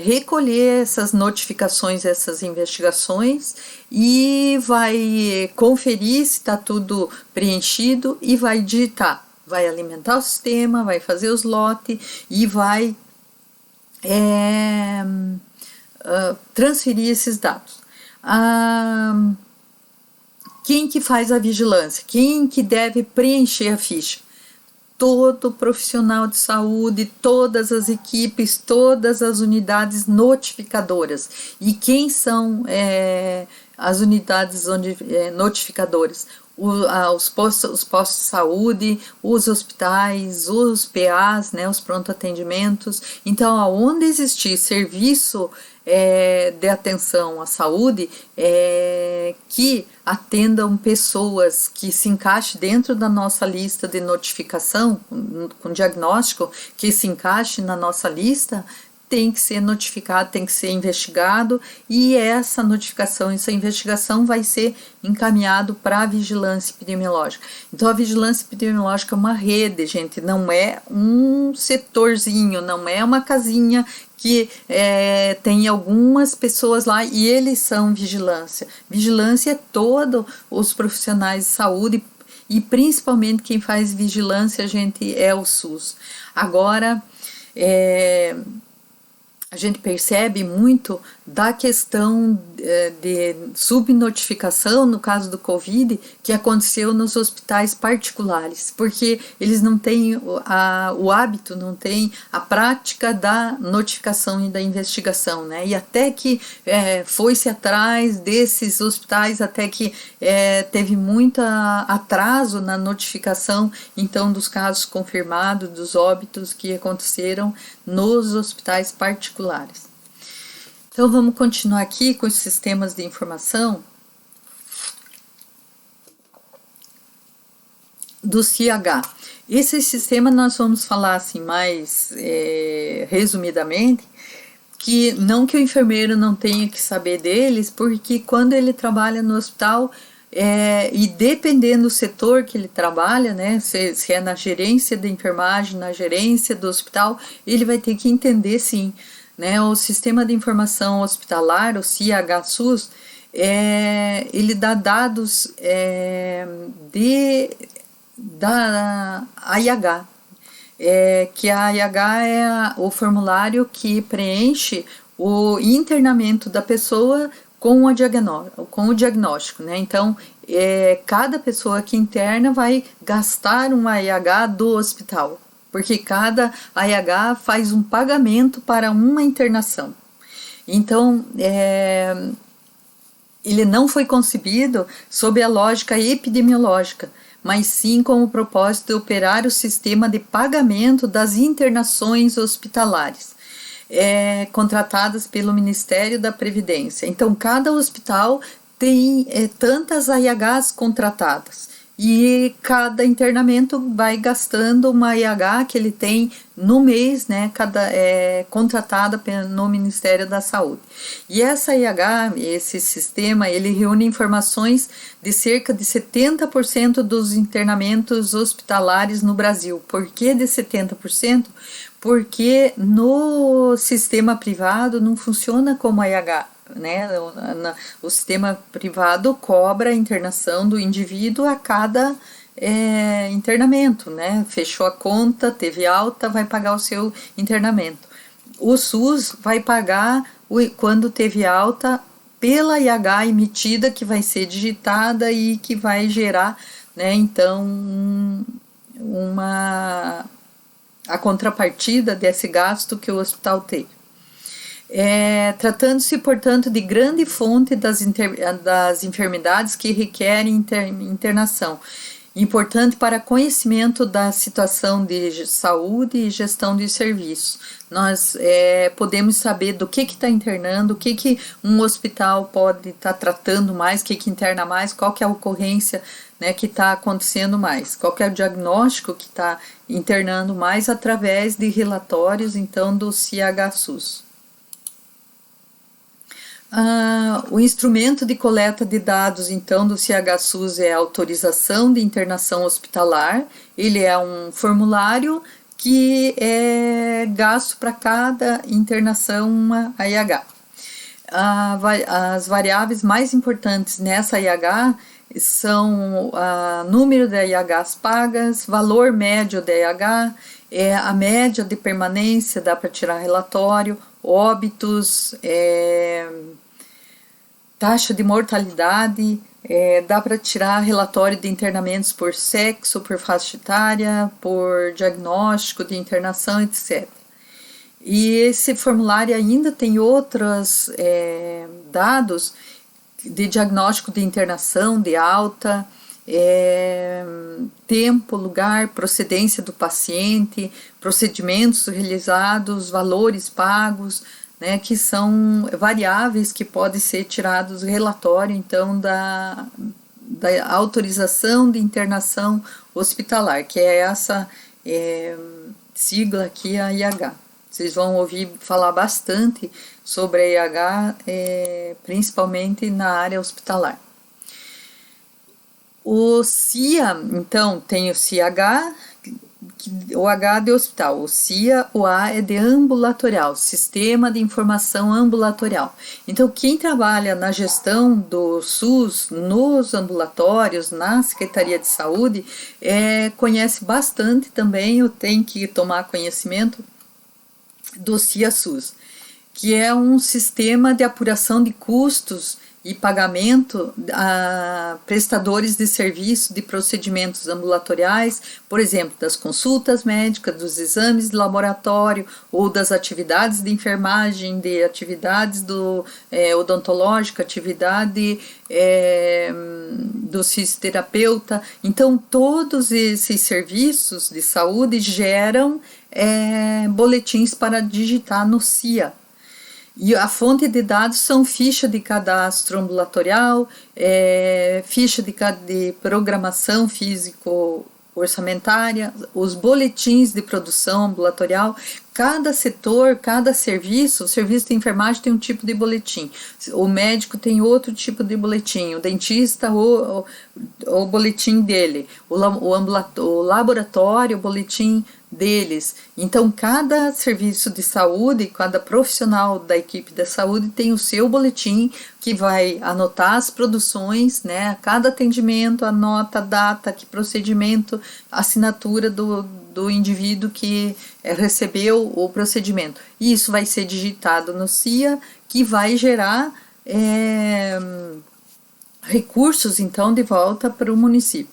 recolher essas notificações, essas investigações e vai conferir se está tudo preenchido e vai digitar, vai alimentar o sistema, vai fazer os lotes e vai transferir esses dados. Quem que faz a vigilância? Quem que deve preencher a ficha? Todo profissional de saúde, todas as equipes, todas as unidades notificadoras. E quem são as unidades notificadoras? Os postos de saúde, os hospitais, os PAs, né, os pronto-atendimentos. Então, aonde existir serviço de atenção à saúde, que atendam pessoas que se encaixem dentro da nossa lista de notificação, com diagnóstico, que se encaixe na nossa lista, tem que ser notificado, tem que ser investigado, e essa notificação, essa investigação vai ser encaminhado para a vigilância epidemiológica. Então a vigilância epidemiológica é uma rede, gente, não é um setorzinho, não é uma casinha que tem algumas pessoas lá e eles são vigilância. Vigilância é todos os profissionais de saúde e principalmente quem faz vigilância, gente, é o SUS. Agora, a gente percebe muito da questão de subnotificação, no caso do Covid, que aconteceu nos hospitais particulares, porque eles não têm o hábito, não têm a prática da notificação e da investigação, né? E até que foi-se atrás desses hospitais, até que teve muito atraso na notificação, então, dos casos confirmados, dos óbitos que aconteceram nos hospitais particulares. Então vamos continuar aqui com os sistemas de informação do CIH. Esse sistema nós vamos falar assim mais resumidamente, que não que o enfermeiro não tenha que saber deles, porque quando ele trabalha no hospital, e dependendo do setor que ele trabalha, né, se é na gerência da enfermagem, na gerência do hospital, ele vai ter que entender sim, né, o Sistema de Informação Hospitalar, o CIH-SUS, ele dá dados da AIH, que a AIH é o formulário que preenche o internamento da pessoa com o diagnóstico, né? Então, cada pessoa que interna vai gastar uma AIH do hospital, porque cada AIH faz um pagamento para uma internação. Então, ele não foi concebido sob a lógica epidemiológica, mas sim com o propósito de operar o sistema de pagamento das internações hospitalares, contratadas pelo Ministério da Previdência. Então, cada hospital tem tantas AIHs contratadas, e cada internamento vai gastando uma AIH que ele tem no mês, né, contratada no Ministério da Saúde. E essa AIH, esse sistema, ele reúne informações de cerca de 70% dos internamentos hospitalares no Brasil. Por que de 70%? Porque no sistema privado não funciona como AIH. Né? O sistema privado cobra a internação do indivíduo a cada internamento, né? Fechou a conta, teve alta, vai pagar o seu internamento. O SUS vai pagar quando teve alta pela IH emitida, que vai ser digitada e que vai gerar, né, então a contrapartida desse gasto que o hospital teve. Tratando-se, portanto, de grande fonte das enfermidades que requerem internação, importante para conhecimento da situação de saúde e gestão de serviços. Nós podemos saber do que está internando, o que um hospital pode estar tratando mais, o que interna mais, qual que é a ocorrência, né, que está acontecendo mais, qual que é o diagnóstico que está internando mais, através de relatórios, então, do CIH-SUS. O instrumento de coleta de dados, então, do CIH-SUS é a autorização de internação hospitalar. Ele é um formulário que é gasto para cada internação uma AIH. As variáveis mais importantes nessa AIH são o número de AIHs pagas, valor médio da AIH, a média de permanência, dá para tirar relatório, óbitos, taxa de mortalidade, dá para tirar relatório de internamentos por sexo, por faixa etária, por diagnóstico de internação, etc. E esse formulário ainda tem outros dados de diagnóstico de internação, de alta, tempo, lugar, procedência do paciente, procedimentos realizados, valores pagos, né, que são variáveis que podem ser tirados do relatório, então, da autorização de internação hospitalar, que é essa sigla aqui, a IH, Vocês vão ouvir falar bastante sobre a IH, principalmente na área hospitalar. O CIA, então, tem o CIH, o H de hospital, o CIA, o A é de ambulatorial, Sistema de Informação Ambulatorial. Então, quem trabalha na gestão do SUS, nos ambulatórios, na Secretaria de Saúde, conhece bastante também, ou tem que tomar conhecimento do CIA-SUS, que é um sistema de apuração de custos e pagamento a prestadores de serviço de procedimentos ambulatoriais, por exemplo, das consultas médicas, dos exames de laboratório ou das atividades de enfermagem, de atividades odontológica, atividade do fisioterapeuta. Então, todos esses serviços de saúde geram boletins para digitar no CIA. E a fonte de dados são ficha de cadastro ambulatorial, ficha de programação físico-orçamentária, os boletins de produção ambulatorial. Cada setor, cada serviço, o serviço de enfermagem tem um tipo de boletim, o médico tem outro tipo de boletim, o dentista, o boletim dele, o laboratório, o boletim deles. Então, cada serviço de saúde, cada profissional da equipe da saúde tem o seu boletim que vai anotar as produções, né? Cada atendimento, anota a data, que procedimento, assinatura do indivíduo que recebeu o procedimento. E isso vai ser digitado no CIA, que vai gerar recursos, então, de volta para o município.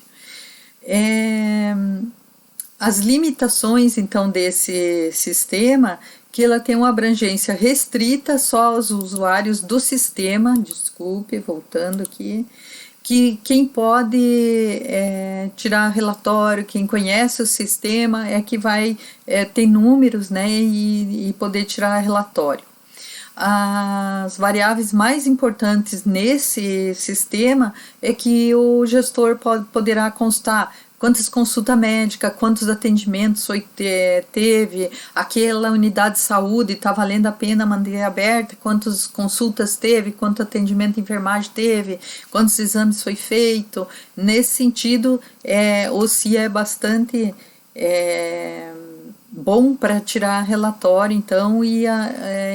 As limitações, então, desse sistema, que ela tem uma abrangência restrita só aos usuários do sistema, desculpe, voltando aqui, que quem pode tirar relatório, quem conhece o sistema, que vai ter números, né, e poder tirar relatório. As variáveis mais importantes nesse sistema é que o gestor poderá constar quantas consultas médicas, quantos atendimentos teve, aquela unidade de saúde está valendo a pena manter aberta, quantas consultas teve, quanto atendimento de enfermagem teve, quantos exames foi feito. Nesse sentido, o CIA é bastante bom para tirar relatório, então, e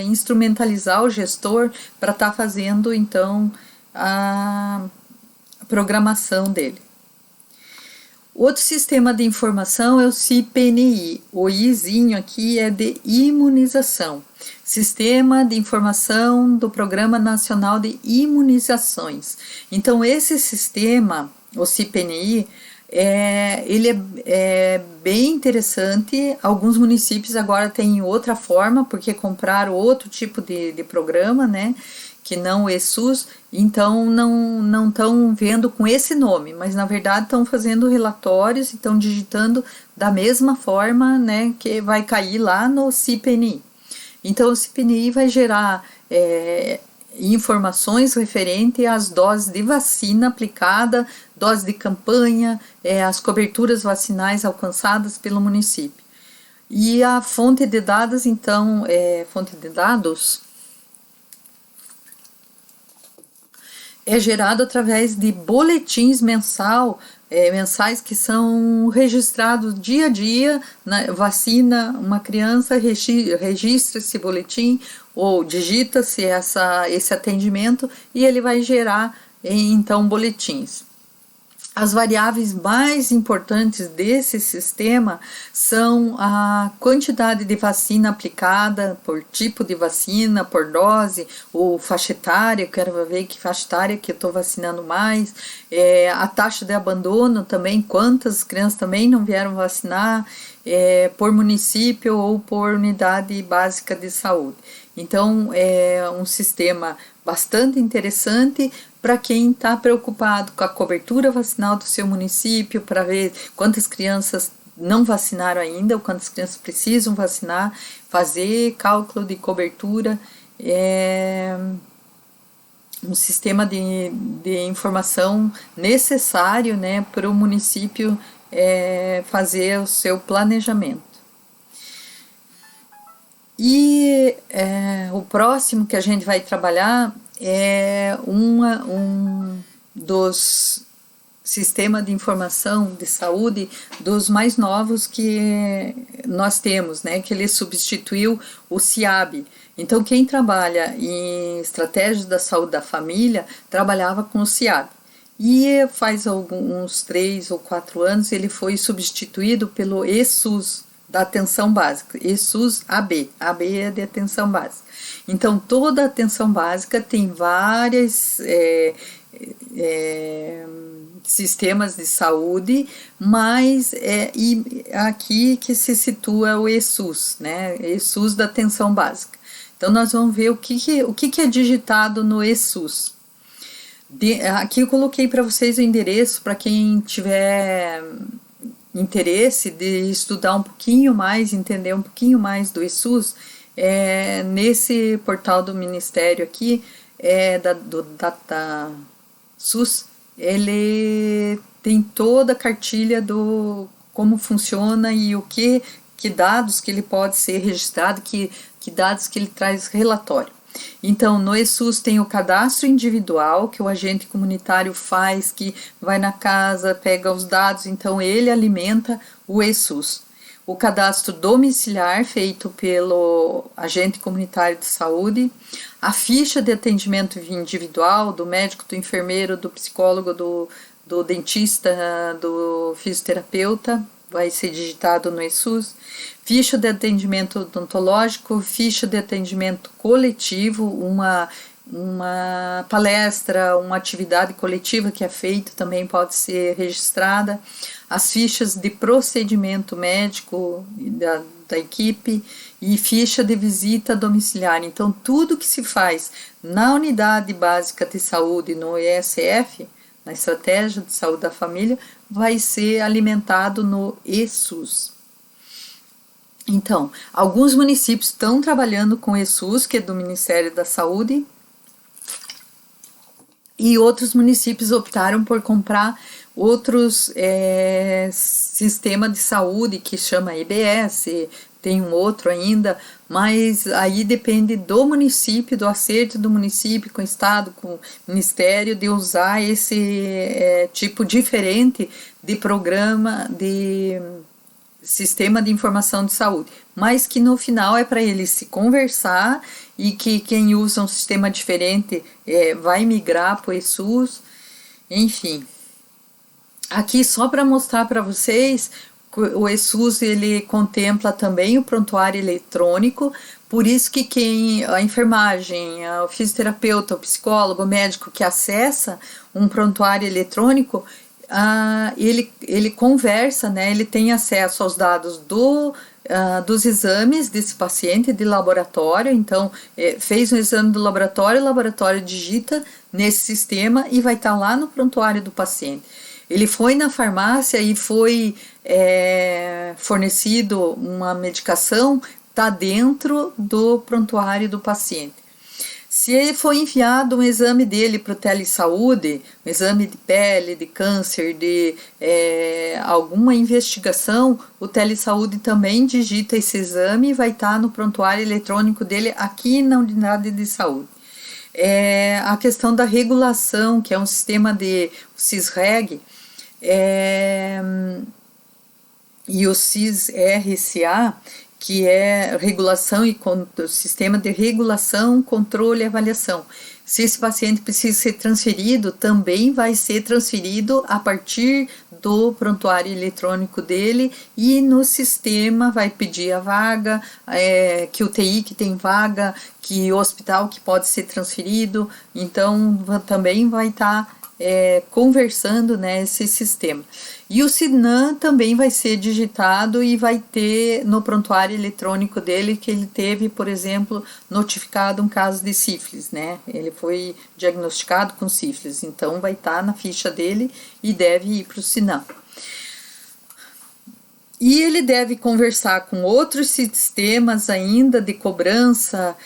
instrumentalizar o gestor para estar fazendo, então, a programação dele. Outro sistema de informação é o CIPNI, o Izinho aqui é de imunização, Sistema de Informação do Programa Nacional de Imunizações. Então, esse sistema, o CIPNI, ele é bem interessante. Alguns municípios agora têm outra forma, porque compraram outro tipo de programa, né? Que não o ESUS, então não estão vendo com esse nome, mas na verdade estão fazendo relatórios e estão digitando da mesma forma, né, que vai cair lá no CIPNI. Então o CIPNI vai gerar informações referentes às doses de vacina aplicada, doses de campanha, as coberturas vacinais alcançadas pelo município. E a fonte de dados, então, é gerado através de boletins mensais que são registrados dia a dia, né? Vacina uma criança, registra esse boletim ou digita-se esse atendimento e ele vai gerar, então, boletins. As variáveis mais importantes desse sistema são a quantidade de vacina aplicada, por tipo de vacina, por dose, ou faixa etária, eu quero ver que faixa etária que eu estou vacinando mais, a taxa de abandono também, quantas crianças também não vieram vacinar, por município ou por unidade básica de saúde. Então, é um sistema bastante interessante para quem está preocupado com a cobertura vacinal do seu município, para ver quantas crianças não vacinaram ainda, ou quantas crianças precisam vacinar, fazer cálculo de cobertura, um sistema de informação necessário, né, para o município fazer o seu planejamento. E o próximo que a gente vai trabalhar é um dos sistemas de informação de saúde dos mais novos que nós temos, né? Que ele substituiu o CIAB. Então, quem trabalha em estratégias da saúde da família trabalhava com o CIAB. E faz uns 3 ou 4 anos ele foi substituído pelo ESUS, da atenção básica, ESUS AB. AB é de atenção básica. Então, toda a atenção básica tem várias sistemas de saúde, mas e aqui que se situa o ESUS, né? ESUS da atenção básica. Então, nós vamos ver o que é digitado no ESUS. Aqui eu coloquei para vocês o endereço para quem tiver interesse de estudar um pouquinho mais, entender um pouquinho mais do ESUS. Nesse portal do Ministério aqui, do DataSUS, ele tem toda a cartilha do como funciona e que dados que ele pode ser registrado, que dados que ele traz relatório. Então, no ESUS tem o cadastro individual, que o agente comunitário faz, que vai na casa, pega os dados, então ele alimenta o ESUS. O cadastro domiciliar, feito pelo agente comunitário de saúde, a ficha de atendimento individual do médico, do enfermeiro, do psicólogo, do dentista, do fisioterapeuta, vai ser digitado no ESUS, ficha de atendimento odontológico, ficha de atendimento coletivo, uma palestra, uma atividade coletiva que é feita também pode ser registrada, as fichas de procedimento médico da equipe e ficha de visita domiciliar. Então, tudo que se faz na unidade básica de saúde, no ESF, na estratégia de saúde da família, vai ser alimentado no ESUS. Então, alguns municípios estão trabalhando com o ESUS, que é do Ministério da Saúde, e outros municípios optaram por comprar outros sistemas de saúde, que chama EBS, tem um outro ainda, mas aí depende do município, do acerto do município com o Estado, com o Ministério, de usar esse tipo diferente de programa, de sistema de informação de saúde, mas que no final é para eles se conversar e que quem usa um sistema diferente vai migrar para o ESUS, enfim. Aqui só para mostrar para vocês, o ESUS ele contempla também o prontuário eletrônico, por isso que a enfermagem, o fisioterapeuta, o psicólogo, o médico que acessa um prontuário eletrônico, ele conversa, né, ele tem acesso aos dados dos exames desse paciente de laboratório, então fez um exame do laboratório, o laboratório digita nesse sistema e vai estar lá no prontuário do paciente. Ele foi na farmácia e foi fornecido uma medicação, está dentro do prontuário do paciente. Se ele foi enviado um exame dele para o telesaúde, um exame de pele, de câncer, de alguma investigação, o telesaúde também digita esse exame e vai estar no prontuário eletrônico dele aqui na unidade de saúde. A questão da regulação, que é um sistema de CISREG, e o CIS-RCA, que é regulação e sistema de regulação, controle e avaliação. Se esse paciente precisa ser transferido, também vai ser transferido a partir do prontuário eletrônico dele e no sistema vai pedir a vaga, que UTI que tem vaga, que hospital que pode ser transferido, então também vai estar conversando nesse sistema. E o SIDNAM também vai ser digitado e vai ter no prontuário eletrônico dele que ele teve, por exemplo, notificado um caso de sífilis, né? Ele foi diagnosticado com sífilis, então vai estar na ficha dele e deve ir para o SINAM. E ele deve conversar com outros sistemas ainda de cobrança,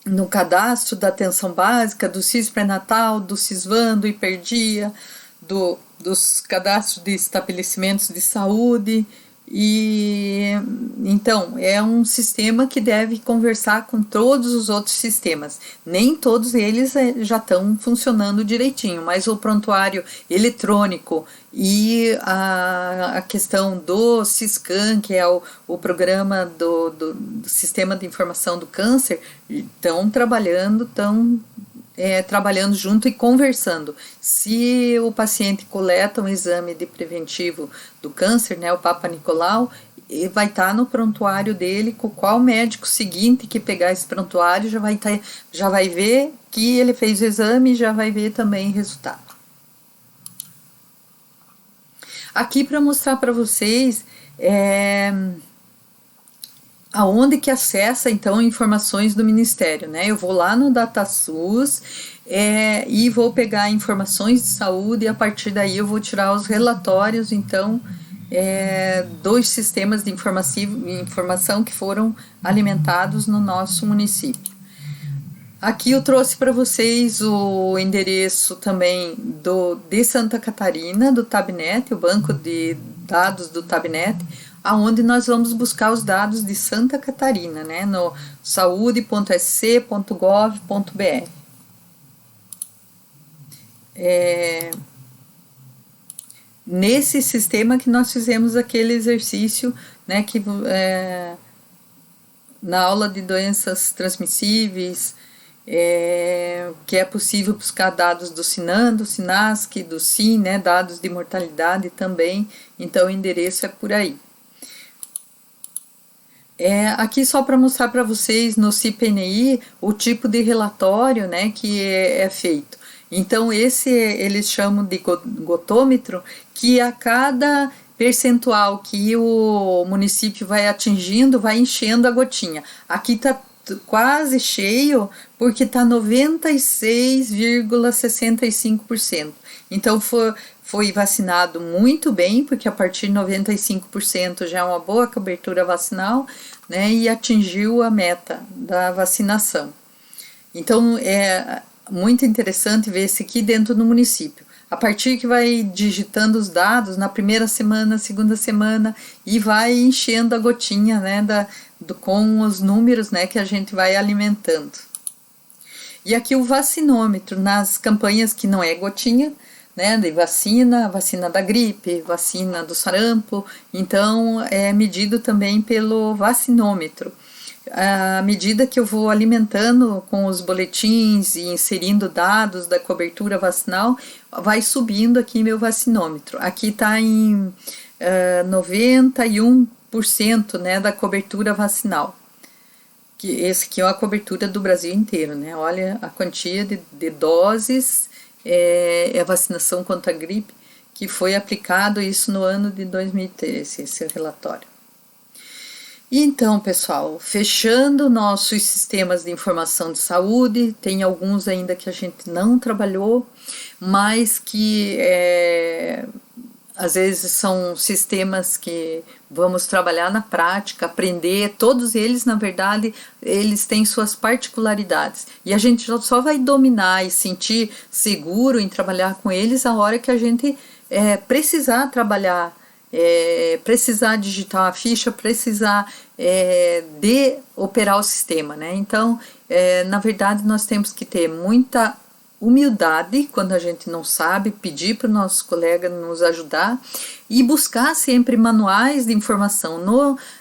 no cadastro da atenção básica, do CIS pré-natal, do CISVAN, do Hiperdia, dos cadastros de estabelecimentos de saúde E então é um sistema que deve conversar com todos os outros sistemas. Nem todos eles já estão funcionando direitinho, mas o prontuário eletrônico e a questão do Siscan, que é o programa do Sistema de Informação do Câncer, estão trabalhando junto e conversando. Se o paciente coleta um exame de preventivo do câncer, né, o Papa Nicolau, vai estar no prontuário dele, com qual médico seguinte que pegar esse prontuário já vai ver que ele fez o exame e já vai ver também o resultado. Aqui para mostrar para vocês aonde que acessa então informações do Ministério, né? Eu vou lá no DataSUS e vou pegar informações de saúde e a partir daí eu vou tirar os relatórios então dos sistemas de informação que foram alimentados no nosso município. Aqui eu trouxe para vocês o endereço também de Santa Catarina, do Tabnet, o banco de dados do Tabnet, aonde nós vamos buscar os dados de Santa Catarina, né, no saude.sc.gov.br. Nesse sistema que nós fizemos aquele exercício, né, na aula de doenças transmissíveis, que é possível buscar dados do Sinan, do Sinasc, do SIN, né, dados de mortalidade também, então o endereço é por aí. Aqui só para mostrar para vocês no CIPNI o tipo de relatório, né, que é feito. Então esse eles chamam de gotômetro, que a cada percentual que o município vai atingindo, vai enchendo a gotinha. Aqui está quase cheio porque está 96,65%. Então foi vacinado muito bem, porque a partir de 95% já é uma boa cobertura vacinal, né, e atingiu a meta da vacinação. Então é muito interessante ver esse aqui dentro do município. A partir que vai digitando os dados na primeira semana, segunda semana, e vai enchendo a gotinha, né, com os números, né, que a gente vai alimentando. E aqui o vacinômetro, nas campanhas que não é gotinha, né, de vacina da gripe, vacina do sarampo, então é medido também pelo vacinômetro. À medida que eu vou alimentando com os boletins e inserindo dados da cobertura vacinal, vai subindo aqui meu vacinômetro. Aqui está em 91%, né, da cobertura vacinal. Esse aqui é a cobertura do Brasil inteiro, né? Olha a quantia de doses, a vacinação contra a gripe, que foi aplicado isso no ano de 2013, esse relatório. Então, pessoal, fechando nossos sistemas de informação de saúde, tem alguns ainda que a gente não trabalhou, mas que às vezes são sistemas que vamos trabalhar na prática, aprender. Todos eles, na verdade, eles têm suas particularidades. E a gente só vai dominar e sentir seguro em trabalhar com eles a hora que a gente precisar trabalhar, precisar digitar uma ficha, precisar de operar o sistema, né? Então, na verdade, nós temos que ter muita humildade quando a gente não sabe, pedir para o nosso colega nos ajudar e buscar sempre manuais de informação.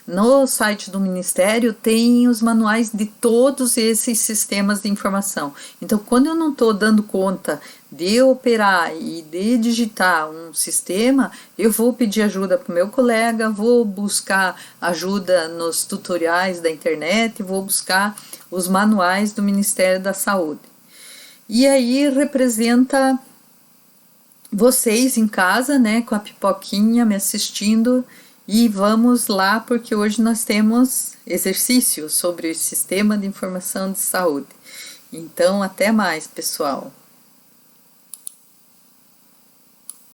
No site do Ministério tem os manuais de todos esses sistemas de informação. Então, quando eu não estou dando conta de operar e de digitar um sistema, eu vou pedir ajuda para o meu colega, vou buscar ajuda nos tutoriais da internet, vou buscar os manuais do Ministério da Saúde. E aí representa vocês em casa, né, com a pipoquinha me assistindo, e vamos lá porque hoje nós temos exercício sobre o Sistema de Informação de Saúde. Então, até mais, pessoal.